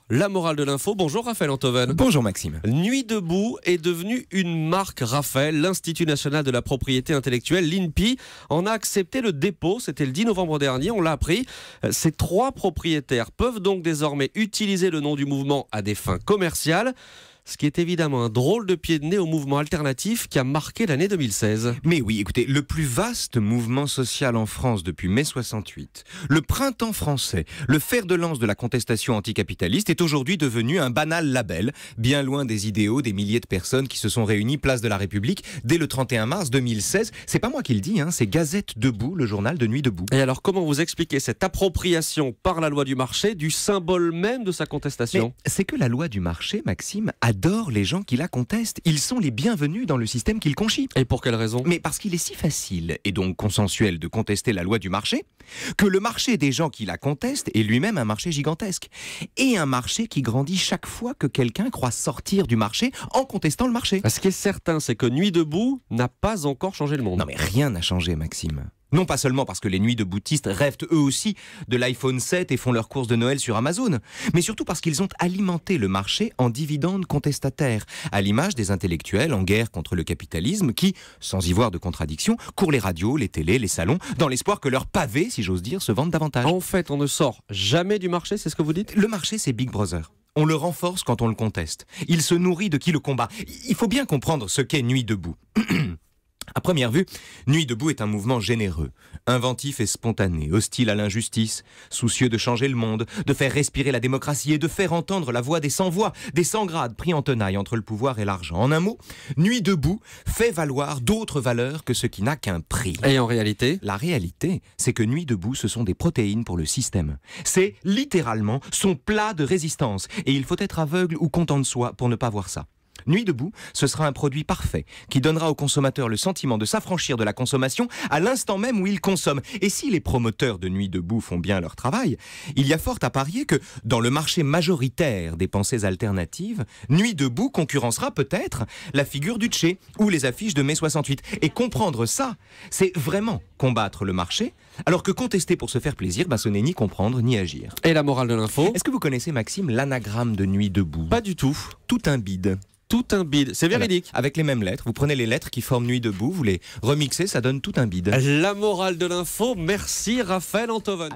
la morale de l'info. Bonjour Raphaël Antoven. Bonjour Maxime. Nuit debout est devenue une marque Raphaël. L'Institut national de la propriété intellectuelle, l'INPI, en a accepté le dépôt. C'était le 10 novembre dernier, on l'a appris. Ces 3 propriétaires peuvent donc désormais utiliser le nom du mouvement à des fins commerciales. Ce qui est évidemment un drôle de pied de nez au mouvement alternatif qui a marqué l'année 2016. Mais oui, écoutez, le plus vaste mouvement social en France depuis mai 68, le printemps français, le fer de lance de la contestation anticapitaliste, est aujourd'hui devenu un banal label, bien loin des idéaux des milliers de personnes qui se sont réunies place de la République dès le 31 mars 2016. C'est pas moi qui le dis, c'est Gazette Debout, le journal de Nuit debout. Et alors, comment vous expliquez cette appropriation par la loi du marché du symbole même de sa contestation ? Mais c'est que la loi du marché, Maxime, adore les gens qui la contestent. Ils sont les bienvenus dans le système qu'ils conchit. Et pour quelle raison ? Mais parce qu'il est si facile et donc consensuel de contester la loi du marché que le marché des gens qui la contestent est lui-même un marché gigantesque. Et un marché qui grandit chaque fois que quelqu'un croit sortir du marché en contestant le marché. Ce qui est certain, c'est que Nuit debout n'a pas encore changé le monde. Non mais rien n'a changé, Maxime. Non pas seulement parce que les nuits deboutistes rêvent eux aussi de l'iPhone 7 et font leurs courses de Noël sur Amazon, mais surtout parce qu'ils ont alimenté le marché en dividendes contestataires, à l'image des intellectuels en guerre contre le capitalisme qui, sans y voir de contradiction, courent les radios, les télés, les salons, dans l'espoir que leurs pavés, si j'ose dire, se vendent davantage. En fait, on ne sort jamais du marché, c'est ce que vous dites ? Le marché, c'est Big Brother. On le renforce quand on le conteste. Il se nourrit de qui le combat. Il faut bien comprendre ce qu'est Nuit debout. À première vue, Nuit debout est un mouvement généreux, inventif et spontané, hostile à l'injustice, soucieux de changer le monde, de faire respirer la démocratie et de faire entendre la voix des sans-voix, des sans-grades pris en tenaille entre le pouvoir et l'argent. En un mot, Nuit debout fait valoir d'autres valeurs que ce qui n'a qu'un prix. Et en réalité ? La réalité, c'est que Nuit debout, ce sont des protéines pour le système. C'est littéralement son plat de résistance. Et il faut être aveugle ou content de soi pour ne pas voir ça. Nuit debout, ce sera un produit parfait qui donnera au consommateur le sentiment de s'affranchir de la consommation à l'instant même où il consomme. Et si les promoteurs de Nuit debout font bien leur travail, il y a fort à parier que dans le marché majoritaire des pensées alternatives, Nuit debout concurrencera peut-être la figure du Tché ou les affiches de mai 68. Et comprendre ça, c'est vraiment combattre le marché, alors que contester pour se faire plaisir, ce n'est ni comprendre ni agir. Et la morale de l'info ? Est-ce que vous connaissez, Maxime, l'anagramme de Nuit debout ? Pas du tout. Tout un bide. Tout un bide, c'est véridique. Voilà. Avec les mêmes lettres, vous prenez les lettres qui forment Nuit debout, vous les remixez, ça donne tout un bide. La morale de l'info, merci Raphaël Antoven.